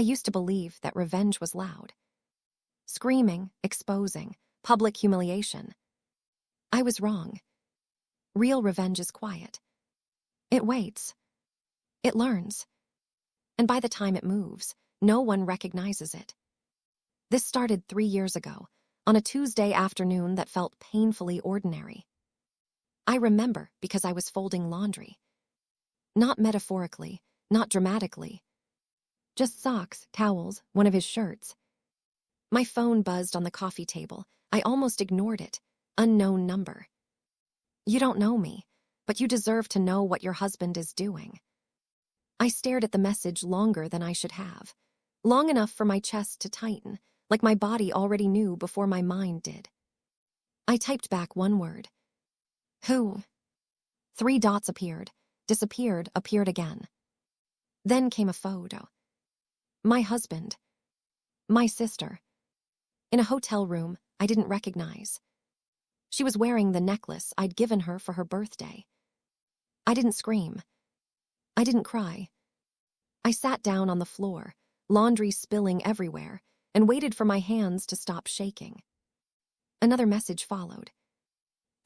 I used to believe that revenge was loud. Screaming, exposing, public humiliation. I was wrong. Real revenge is quiet. It waits. It learns. And by the time it moves, no one recognizes it. This started 3 years ago, on a Tuesday afternoon that felt painfully ordinary. I remember because I was folding laundry. Not metaphorically, not dramatically. Just socks, towels, one of his shirts. My phone buzzed on the coffee table. I almost ignored it. Unknown number. You don't know me, but you deserve to know what your husband is doing. I stared at the message longer than I should have. Long enough for my chest to tighten, like my body already knew before my mind did. I typed back one word. Who? 3 dots appeared, disappeared, appeared again. Then came a photo. My husband. My sister. In a hotel room I didn't recognize. She was wearing the necklace I'd given her for her birthday. I didn't scream. I didn't cry. I sat down on the floor, laundry spilling everywhere, and waited for my hands to stop shaking. Another message followed.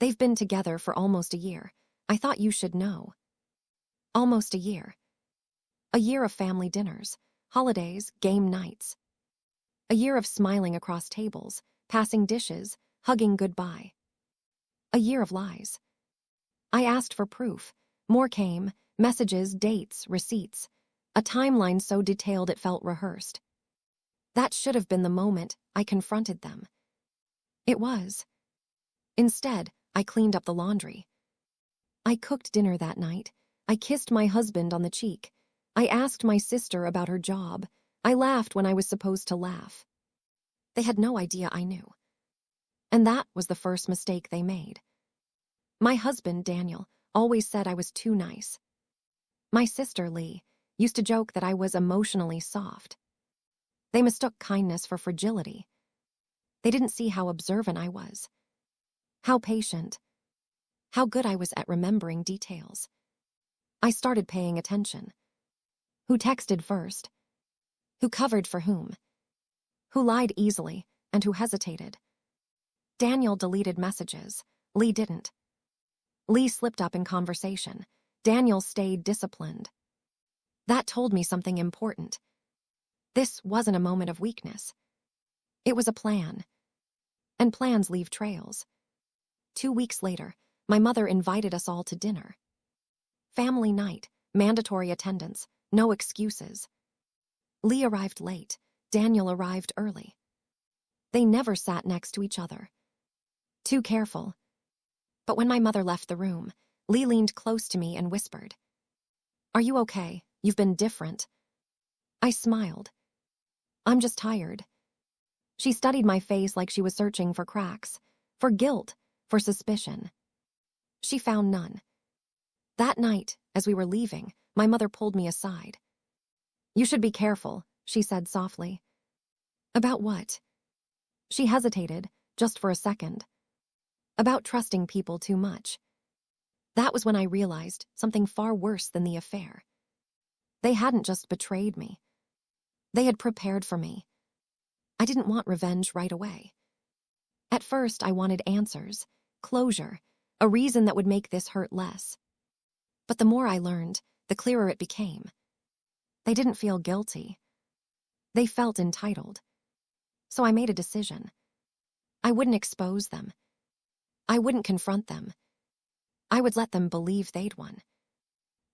They've been together for almost a year. I thought you should know. Almost a year. A year of family dinners, holidays, game nights. A year of smiling across tables, passing dishes, hugging goodbye. A year of lies. I asked for proof. More came, messages, dates, receipts. A timeline so detailed it felt rehearsed. That should have been the moment I confronted them. It was. Instead, I cleaned up the laundry. I cooked dinner that night. I kissed my husband on the cheek. I asked my sister about her job. I laughed when I was supposed to laugh. They had no idea I knew. And that was the first mistake they made. My husband, Daniel, always said I was too nice. My sister, Lee, used to joke that I was emotionally soft. They mistook kindness for fragility. They didn't see how observant I was. How patient. How good I was at remembering details. I started paying attention. Who texted first? Who covered for whom? Who lied easily and who hesitated? Daniel deleted messages. Lee didn't. Lee slipped up in conversation. Daniel stayed disciplined. That told me something important. This wasn't a moment of weakness. It was a plan. And plans leave trails. 2 weeks later, my mother invited us all to dinner. Family night, mandatory attendance, no excuses. Lee arrived late. Daniel arrived early. They never sat next to each other. Too careful. But when my mother left the room, Lee leaned close to me and whispered, "Are you okay? You've been different." I smiled. "I'm just tired." She studied my face like she was searching for cracks, for guilt, for suspicion. She found none. That night, as we were leaving, my mother pulled me aside. "You should be careful," she said softly. "About what?" She hesitated, just for a second. "About trusting people too much." That was when I realized something far worse than the affair. They hadn't just betrayed me. They had prepared for me. I didn't want revenge right away. At first, I wanted answers, closure, a reason that would make this hurt less. But the more I learned, the clearer it became. They didn't feel guilty. They felt entitled. So I made a decision. I wouldn't expose them. I wouldn't confront them. I would let them believe they'd won.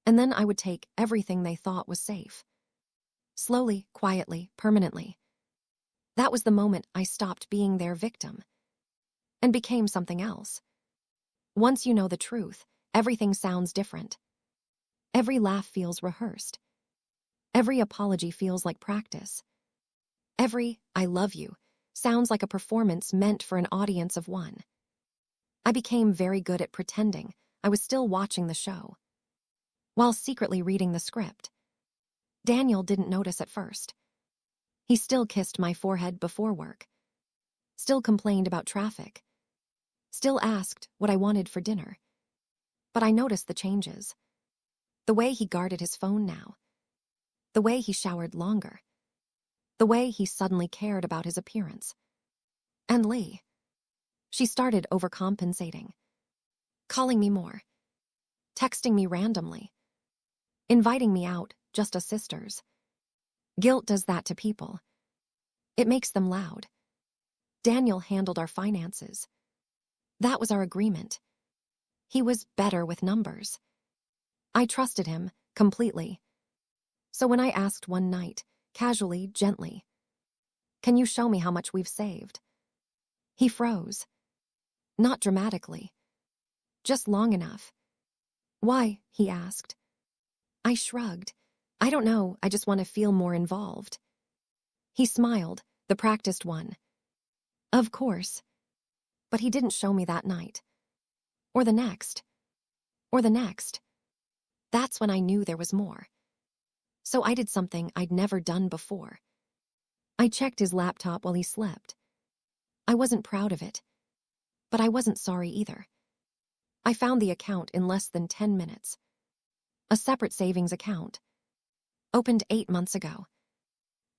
And then I would take everything they thought was safe. Slowly, quietly, permanently. That was the moment I stopped being their victim and became something else. Once you know the truth, everything sounds different. Every laugh feels rehearsed. Every apology feels like practice. Every "I love you" sounds like a performance meant for an audience of one. I became very good at pretending I was still watching the show, while secretly reading the script. Daniel didn't notice at first. He still kissed my forehead before work. Still complained about traffic. Still asked what I wanted for dinner. But I noticed the changes. The way he guarded his phone now. The way he showered longer. The way he suddenly cared about his appearance. And Lee. She started overcompensating. Calling me more. Texting me randomly. Inviting me out, just as sisters. Guilt does that to people. It makes them loud. Daniel handled our finances. That was our agreement. He was better with numbers. I trusted him, completely. So when I asked one night, casually, gently, "Can you show me how much we've saved?" He froze. Not dramatically. Just long enough. "Why?" he asked. I shrugged. "I don't know, I just want to feel more involved." He smiled, the practiced one. Of course. But he didn't show me that night. Or the next. Or the next. That's when I knew there was more. So I did something I'd never done before. I checked his laptop while he slept. I wasn't proud of it. But I wasn't sorry either. I found the account in less than 10 minutes. A separate savings account. Opened 8 months ago.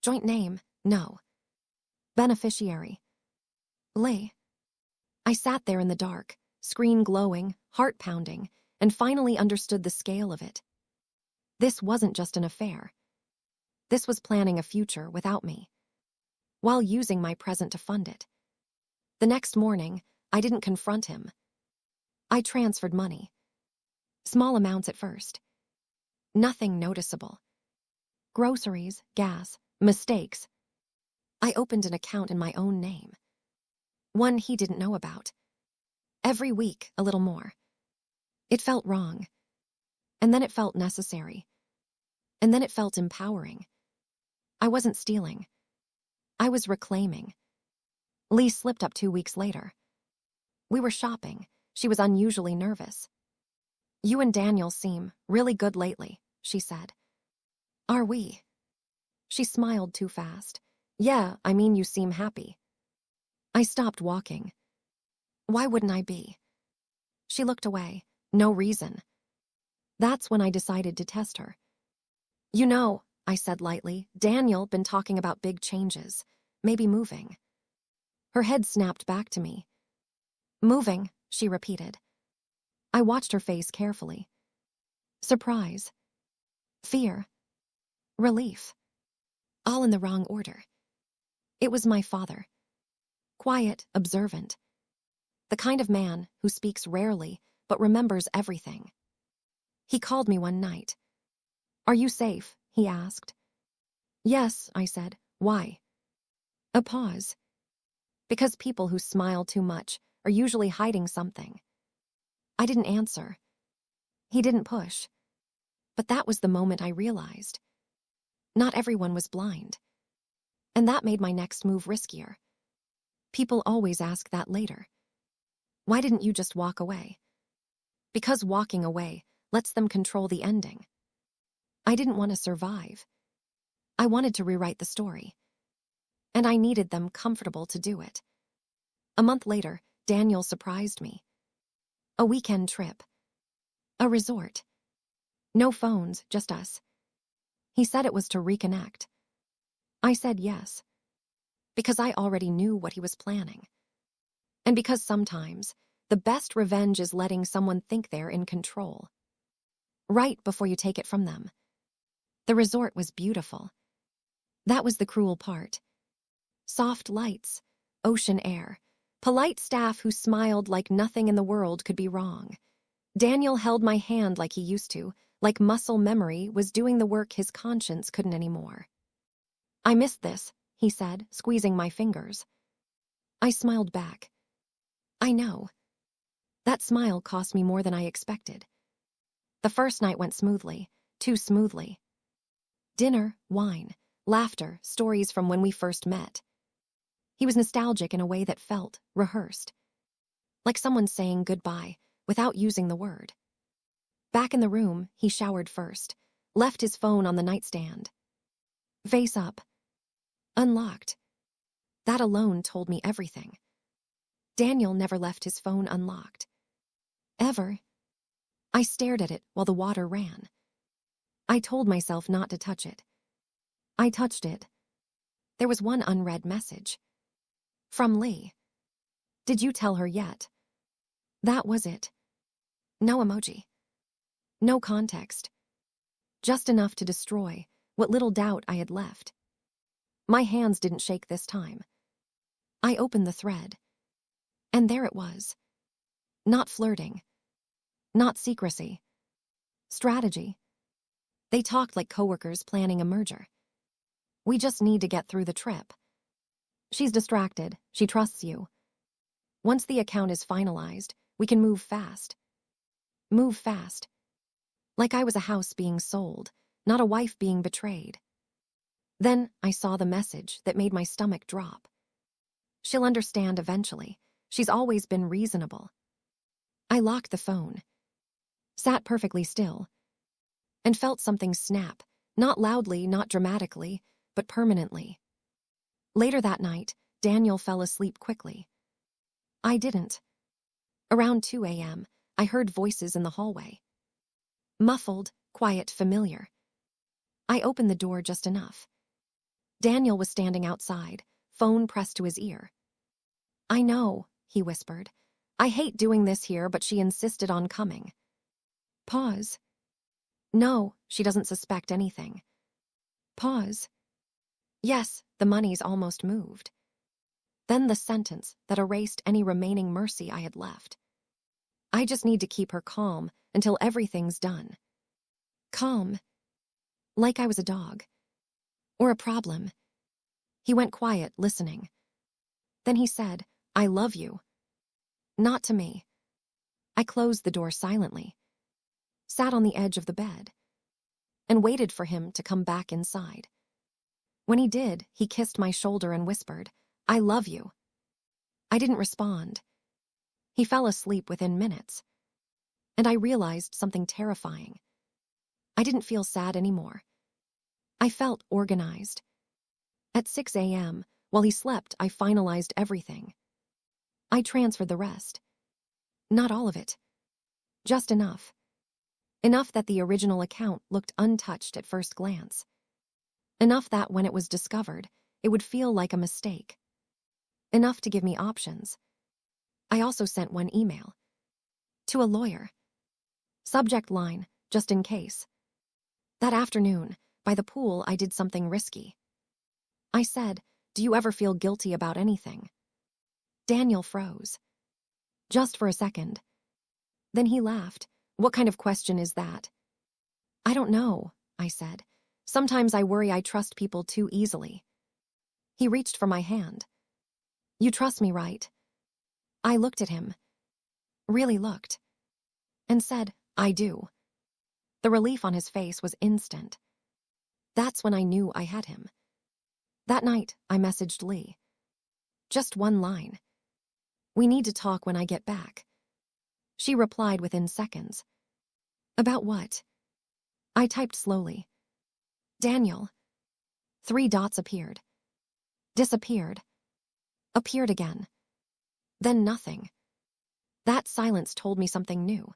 Joint name, no. Beneficiary. Lee. I sat there in the dark, screen glowing, heart pounding, and finally understood the scale of it. This wasn't just an affair. This was planning a future without me, while using my present to fund it. The next morning, I didn't confront him. I transferred money. Small amounts at first. Nothing noticeable. Groceries, gas, mistakes. I opened an account in my own name. One he didn't know about. Every week, a little more. It felt wrong. And then it felt necessary. And then it felt empowering. I wasn't stealing. I was reclaiming. Lee slipped up 2 weeks later. We were shopping. She was unusually nervous. "You and Daniel seem really good lately," she said. "Are we?" She smiled too fast. "Yeah, I mean you seem happy." I stopped walking. "Why wouldn't I be?" She looked away. "No reason." That's when I decided to test her. "You know," I said lightly, "Daniel been talking about big changes. Maybe moving." Her head snapped back to me. "Moving," she repeated. I watched her face carefully. Surprise. Fear. Relief. All in the wrong order. It was my father. Quiet, observant. The kind of man who speaks rarely but remembers everything. He called me one night. "Are you safe?" he asked. "Yes," I said. "Why?" A pause. "Because people who smile too much are usually hiding something." I didn't answer. He didn't push. But that was the moment I realized. Not everyone was blind. And that made my next move riskier. People always ask that later. Why didn't you just walk away? Because walking away lets them control the ending. I didn't want to survive. I wanted to rewrite the story. And I needed them comfortable to do it. A month later, Daniel surprised me. A weekend trip. A resort. No phones, just us. He said it was to reconnect. I said yes. Because I already knew what he was planning. And because sometimes, the best revenge is letting someone think they're in control. Right before you take it from them. The resort was beautiful. That was the cruel part. Soft lights, ocean air, polite staff who smiled like nothing in the world could be wrong. Daniel held my hand like he used to, like muscle memory was doing the work his conscience couldn't anymore. "I missed this," he said, squeezing my fingers. I smiled back. "I know." That smile cost me more than I expected. The first night went smoothly, too smoothly. Dinner, wine, laughter, stories from when we first met. He was nostalgic in a way that felt rehearsed. Like someone saying goodbye without using the word. Back in the room, he showered first, left his phone on the nightstand. Face up. Unlocked. That alone told me everything. Daniel never left his phone unlocked. Ever. I stared at it while the water ran. I told myself not to touch it. I touched it. There was one unread message. From Lee. Did you tell her yet? That was it. No emoji. No context. Just enough to destroy what little doubt I had left. My hands didn't shake this time. I opened the thread. And there it was. Not flirting. Not secrecy. Strategy. They talked like coworkers planning a merger. We just need to get through the trip. She's distracted. She trusts you. Once the account is finalized, we can move fast. Move fast. Like I was a house being sold, not a wife being betrayed. Then I saw the message that made my stomach drop. She'll understand eventually. She's always been reasonable. I locked the phone, sat perfectly still, and felt something snap, not loudly, not dramatically, but permanently. Later that night, Daniel fell asleep quickly. I didn't. Around 2 a.m., I heard voices in the hallway. Muffled, quiet, familiar. I opened the door just enough. Daniel was standing outside, phone pressed to his ear. I know, he whispered. I hate doing this here, but she insisted on coming. Pause. No, she doesn't suspect anything. Pause. Yes, the money's almost moved. Then the sentence that erased any remaining mercy I had left. I just need to keep her calm until everything's done. Calm. Like I was a dog. Or a problem. He went quiet, listening. Then he said, I love you. Not to me. I closed the door silently, sat on the edge of the bed, and waited for him to come back inside. When he did, he kissed my shoulder and whispered, I love you. I didn't respond. He fell asleep within minutes, and I realized something terrifying. I didn't feel sad anymore. I felt organized. At 6 a.m., while he slept, I finalized everything. I transferred the rest. Not all of it. Just enough. Enough that the original account looked untouched at first glance. Enough that when it was discovered, it would feel like a mistake. Enough to give me options. I also sent one email. To a lawyer. Subject line, just in case. That afternoon, by the pool, I did something risky. I said, do you ever feel guilty about anything? Daniel froze. Just for a second. Then he laughed. What kind of question is that? I don't know, I said. Sometimes I worry I trust people too easily. He reached for my hand. You trust me, right? I looked at him. Really looked. And said, I do. The relief on his face was instant. That's when I knew I had him. That night, I messaged Lee. Just one line. We need to talk when I get back. She replied within seconds. About what? I typed slowly. Daniel. 3 dots appeared. Disappeared. Appeared again. Then nothing. That silence told me something new.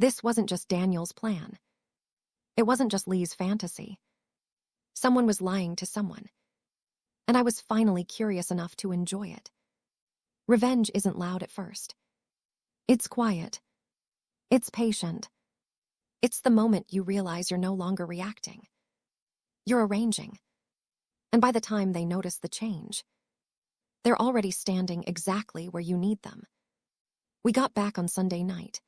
This wasn't just Daniel's plan. It wasn't just Lee's fantasy. Someone was lying to someone. And I was finally curious enough to enjoy it. Revenge isn't loud at first. It's quiet. It's patient. It's the moment you realize you're no longer reacting. You're arranging. And by the time they notice the change, they're already standing exactly where you need them. We got back on Sunday night.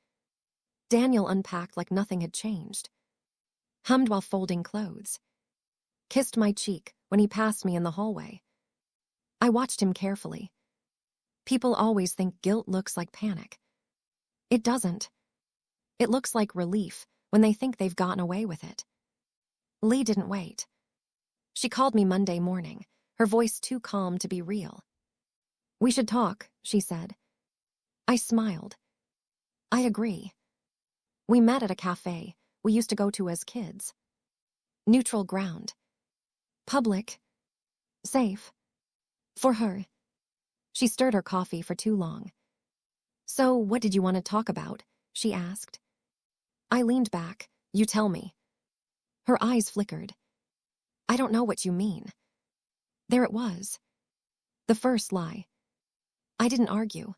Daniel unpacked like nothing had changed. Hummed while folding clothes. Kissed my cheek when he passed me in the hallway. I watched him carefully. People always think guilt looks like panic. It doesn't. It looks like relief when they think they've gotten away with it. Lee didn't wait. She called me Monday morning, her voice too calm to be real. We should talk, she said. I smiled. I agree. We met at a cafe we used to go to as kids. Neutral ground. Public. Safe. For her. She stirred her coffee for too long. So, what did you want to talk about? She asked. I leaned back. You tell me. Her eyes flickered. I don't know what you mean. There it was. The first lie. I didn't argue.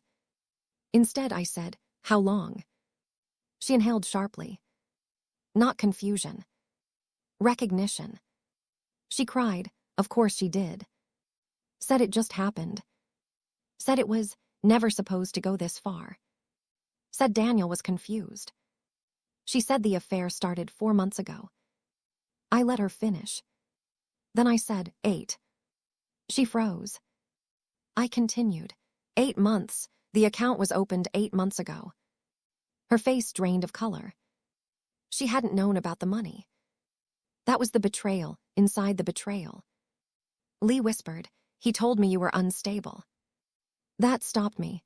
Instead, I said, "How long?" She inhaled sharply. Not confusion. Recognition. She cried. Of course she did. Said it just happened. Said it was never supposed to go this far. Said Daniel was confused. She said the affair started 4 months ago. I let her finish. Then I said, 8. She froze. I continued. 8 months. The account was opened 8 months ago. Her face drained of color. She hadn't known about the money. That was the betrayal inside the betrayal. Lee whispered, "He told me you were unstable." That stopped me.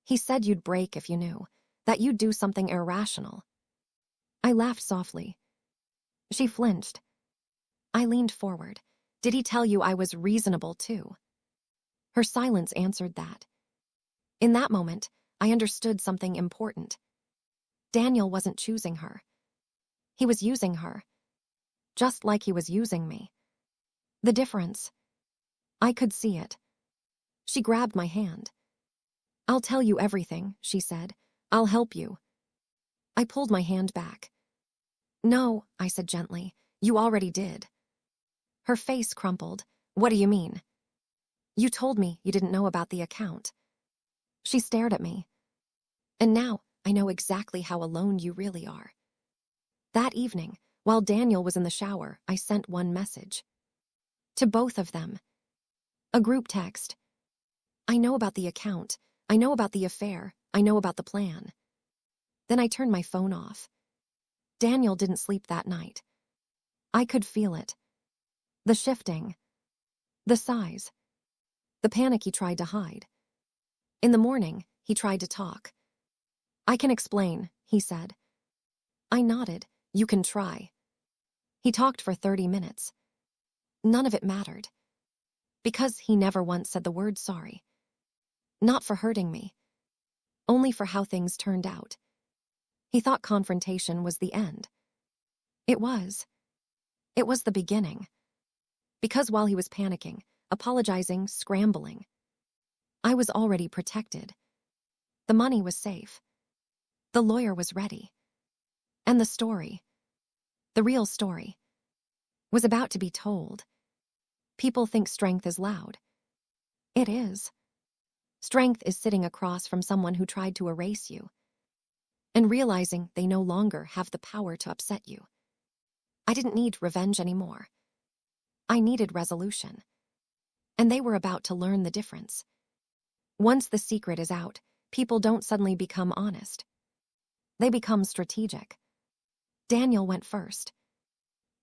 He said you'd break if you knew, that you'd do something irrational. I laughed softly. She flinched. I leaned forward. Did he tell you I was reasonable too? Her silence answered that. In that moment, I understood something important. Daniel wasn't choosing her. He was using her. Just like he was using me. The difference. I could see it. She grabbed my hand. "I'll tell you everything," she said. "I'll help you." I pulled my hand back. "No," I said gently. "You already did." Her face crumpled. "What do you mean?" "You told me you didn't know about the account." She stared at me. "And now I know exactly how alone you really are." That evening, while Daniel was in the shower, I sent one message. To both of them. A group text. "I know about the account. I know about the affair. I know about the plan." Then I turned my phone off. Daniel didn't sleep that night. I could feel it. The shifting. The sighs. The panic he tried to hide. In the morning, he tried to talk. "I can explain," he said. I nodded. "You can try." He talked for 30 minutes. None of it mattered. Because he never once said the word sorry. Not for hurting me. Only for how things turned out. He thought confrontation was the end. It was. It was the beginning. Because while he was panicking, apologizing, scrambling, I was already protected. The money was safe. The lawyer was ready. And the story, the real story, was about to be told. People think strength is loud. It is. Strength is sitting across from someone who tried to erase you and realizing they no longer have the power to upset you. I didn't need revenge anymore. I needed resolution. And they were about to learn the difference. Once the secret is out, people don't suddenly become honest. They become strategic. Daniel went first.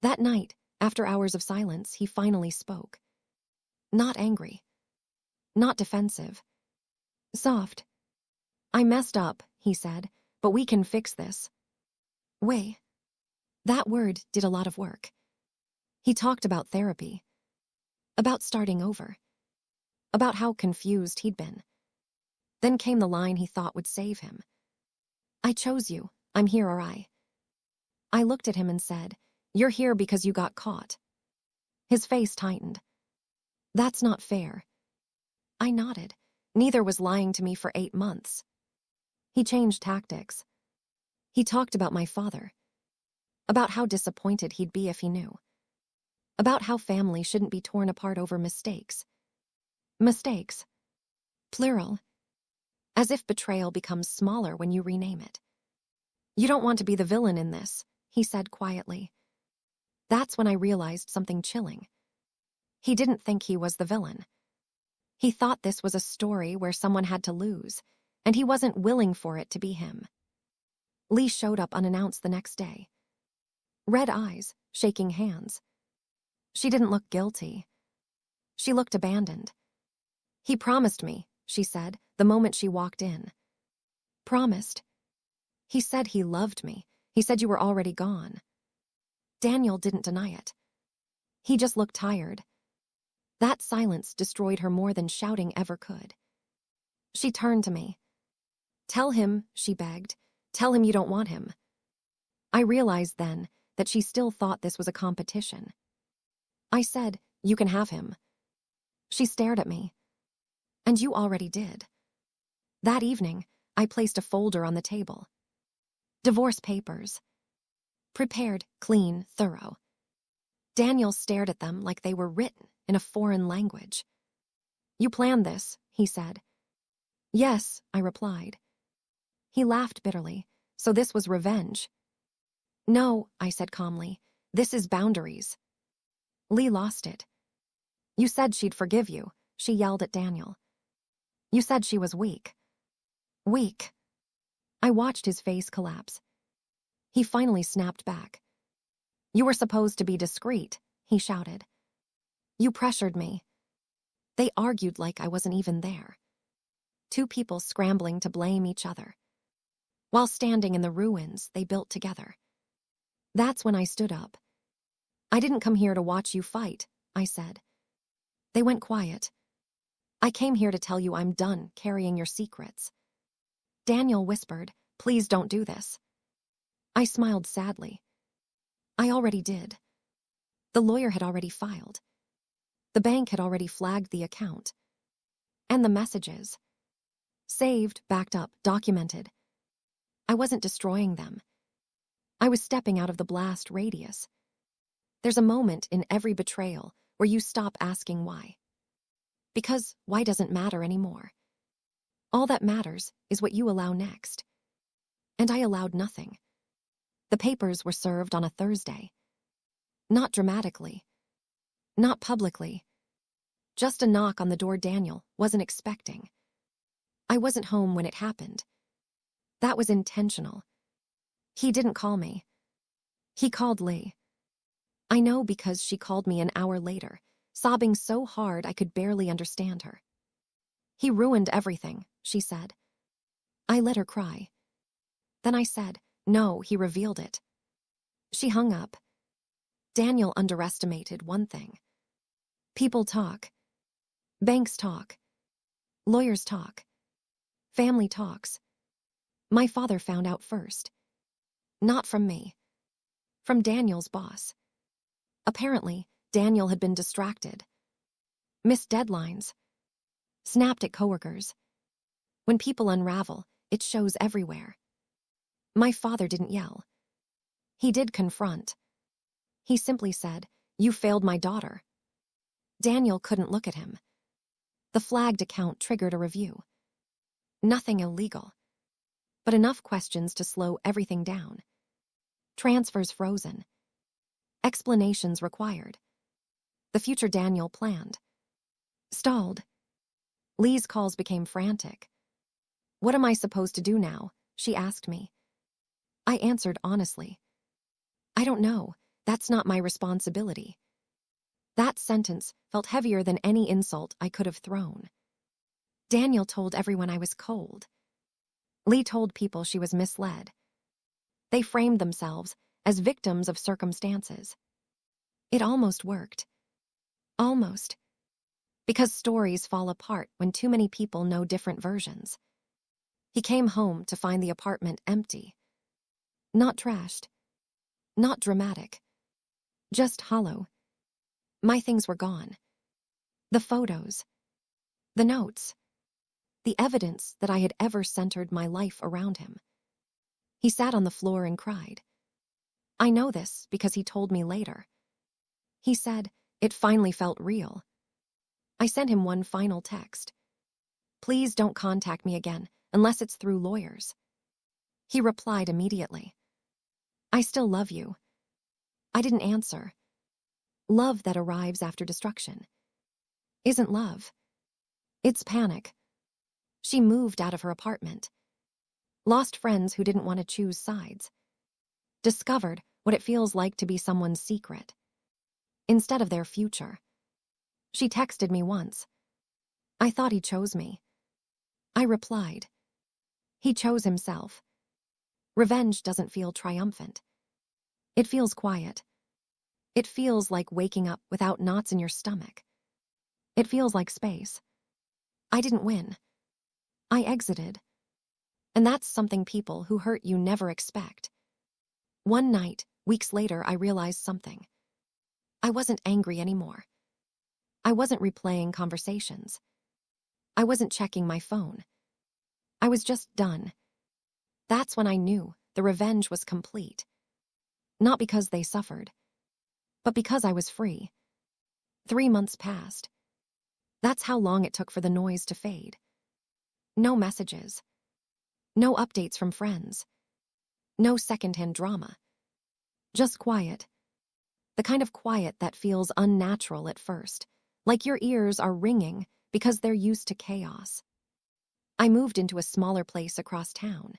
That night, after hours of silence, he finally spoke. Not angry. Not defensive. Soft. "I messed up," he said, "but we can fix this." "We." That word did a lot of work. He talked about therapy. About starting over. About how confused he'd been. Then came the line he thought would save him. "I chose you. I'm here, or I looked at him and said, "You're here because you got caught." His face tightened. "That's not fair." I nodded. Neither was lying to me for 8 months. He changed tactics. He talked about my father. About how disappointed he'd be if he knew. About how family shouldn't be torn apart over mistakes. Mistakes. Plural. As if betrayal becomes smaller when you rename it. "You don't want to be the villain in this," he said quietly. That's when I realized something chilling. He didn't think he was the villain. He thought this was a story where someone had to lose, and he wasn't willing for it to be him. Lee showed up unannounced the next day. Red eyes, shaking hands. She didn't look guilty. She looked abandoned. "He promised me," she said, the moment she walked in. Promised. He said he loved me. He said you were already gone. Daniel didn't deny it. He just looked tired. That silence destroyed her more than shouting ever could. She turned to me. "Tell him," she begged. "Tell him you don't want him." I realized then that she still thought this was a competition. I said, "You can have him." She stared at me. And you already did. That evening, I placed a folder on the table. Divorce papers. Prepared, clean, thorough. Daniel stared at them like they were written in a foreign language. You planned this, he said. Yes, I replied. He laughed bitterly. So this was revenge. No, I said calmly. This is boundaries. Lee lost it. You said she'd forgive you, she yelled at Daniel. You said she was weak. Weak. I watched his face collapse. He finally snapped back. You were supposed to be discreet, he shouted. You pressured me. They argued like I wasn't even there. Two people scrambling to blame each other. While standing in the ruins they built together. That's when I stood up. I didn't come here to watch you fight, I said. They went quiet. I came here to tell you I'm done carrying your secrets. Daniel whispered, please don't do this. I smiled sadly. I already did. The lawyer had already filed. The bank had already flagged the account. And the messages. Saved, backed up, documented. I wasn't destroying them. I was stepping out of the blast radius. There's a moment in every betrayal where you stop asking why. Because why doesn't matter anymore. All that matters is what you allow next. And I allowed nothing. The papers were served on a Thursday. Not dramatically. Not publicly. Just a knock on the door Daniel wasn't expecting. I wasn't home when it happened. That was intentional. He didn't call me. He called Lee. I know because she called me an hour later, sobbing so hard I could barely understand her. He ruined everything, she said. I let her cry. Then I said, no, he revealed it. She hung up. Daniel underestimated one thing. People talk. Banks talk. Lawyers talk. Family talks. My father found out first. Not from me. From Daniel's boss. Apparently, Daniel had been distracted. Missed deadlines. Snapped at coworkers. When people unravel, it shows everywhere. My father didn't yell. He did confront. He simply said, you failed my daughter. Daniel couldn't look at him. The flagged account triggered a review. Nothing illegal. But enough questions to slow everything down. Transfers frozen. Explanations required. The future Daniel planned. Stalled. Lee's calls became frantic. What am I supposed to do now? She asked me. I answered honestly. I don't know. That's not my responsibility. That sentence felt heavier than any insult I could have thrown. Daniel told everyone I was cold. Lee told people she was misled. They framed themselves as victims of circumstances. It almost worked. Almost. Because stories fall apart when too many people know different versions. He came home to find the apartment empty. Not trashed. Not dramatic. Just hollow. My things were gone. The photos. The notes. The evidence that I had ever centered my life around him. He sat on the floor and cried. I know this because he told me later. He said, it finally felt real. I sent him one final text. Please don't contact me again unless it's through lawyers. He replied immediately. I still love you. I didn't answer. Love that arrives after destruction isn't love. It's panic. She moved out of her apartment. Lost friends who didn't want to choose sides. Discovered what it feels like to be someone's secret instead of their future. She texted me once. I thought he chose me. I replied. He chose himself. Revenge doesn't feel triumphant. It feels quiet. It feels like waking up without knots in your stomach. It feels like space. I didn't win. I exited. And that's something people who hurt you never expect. One night, weeks later, I realized something. I wasn't angry anymore. I wasn't replaying conversations. I wasn't checking my phone. I was just done. That's when I knew the revenge was complete. Not because they suffered, but because I was free. 3 months passed. That's how long it took for the noise to fade. No messages. No updates from friends. No secondhand drama. Just quiet. The kind of quiet that feels unnatural at first, like your ears are ringing because they're used to chaos. I moved into a smaller place across town.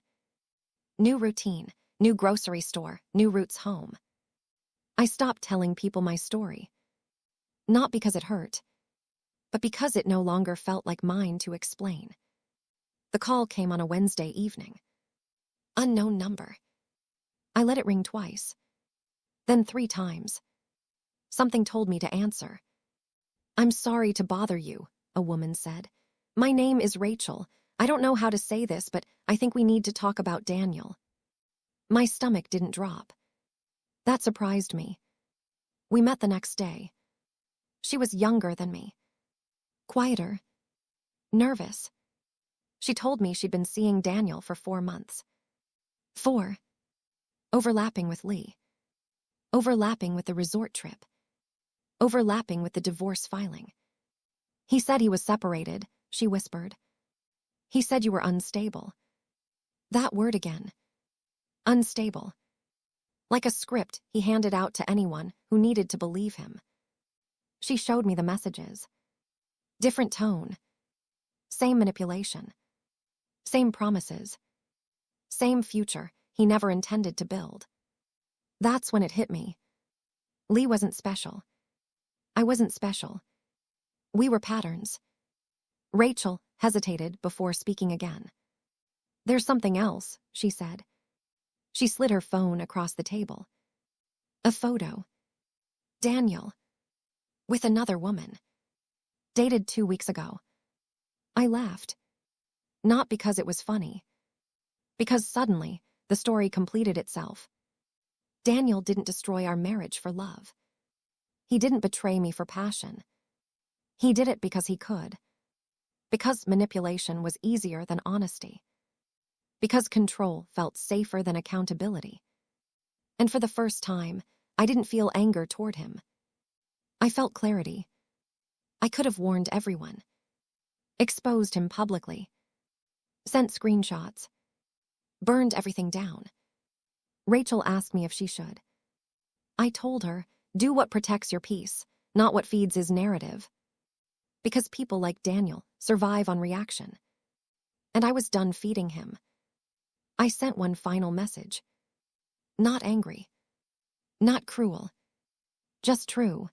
New routine, new grocery store, new routes home. I stopped telling people my story. Not because it hurt, but because it no longer felt like mine to explain. The call came on a Wednesday evening. Unknown number. I let it ring twice. Then 3 times. Something told me to answer. "I'm sorry to bother you," a woman said. "My name is Rachel. I don't know how to say this, but I think we need to talk about Daniel." My stomach didn't drop. That surprised me. We met the next day. She was younger than me. Quieter. Nervous. She told me she'd been seeing Daniel for 4 months. 4. Overlapping with Lee. Overlapping with the resort trip. Overlapping with the divorce filing. "He said he was separated," she whispered. "He said you were unstable." That word again. Unstable. Like a script he handed out to anyone who needed to believe him. She showed me the messages. Different tone. Same manipulation. Same promises. Same future he never intended to build. That's when it hit me. Lee wasn't special. I wasn't special. We were patterns. Rachel hesitated before speaking again. "There's something else," she said. She slid her phone across the table. A photo. Daniel. With another woman. Dated 2 weeks ago. I laughed. Not because it was funny. Because suddenly, the story completed itself. Daniel didn't destroy our marriage for love. He didn't betray me for passion. He did it because he could. Because manipulation was easier than honesty. Because control felt safer than accountability. And for the first time, I didn't feel anger toward him. I felt clarity. I could have warned everyone. Exposed him publicly. Sent screenshots. Burned everything down. Rachel asked me if she should. I told her, do what protects your peace, not what feeds his narrative. Because people like Daniel survive on reaction. And I was done feeding him. I sent one final message. Not angry. Not cruel. Just true.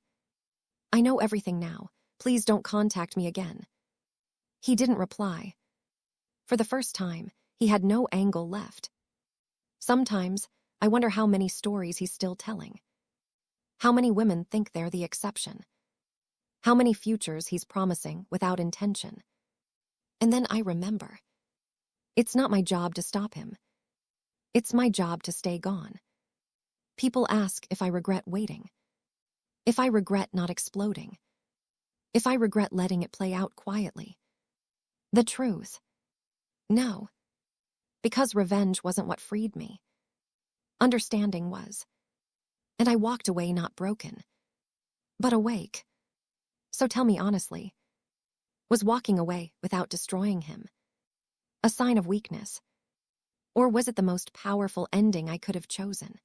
"I know everything now. Please don't contact me again." He didn't reply. For the first time, he had no angle left. Sometimes, I wonder how many stories he's still telling. How many women think they're the exception. How many futures he's promising without intention. And then I remember. It's not my job to stop him. It's my job to stay gone. People ask if I regret waiting. If I regret not exploding. If I regret letting it play out quietly. The truth. No. Because revenge wasn't what freed me. Understanding was. And I walked away not broken, but awake. So tell me honestly, was walking away without destroying him a sign of weakness? Or was it the most powerful ending I could have chosen?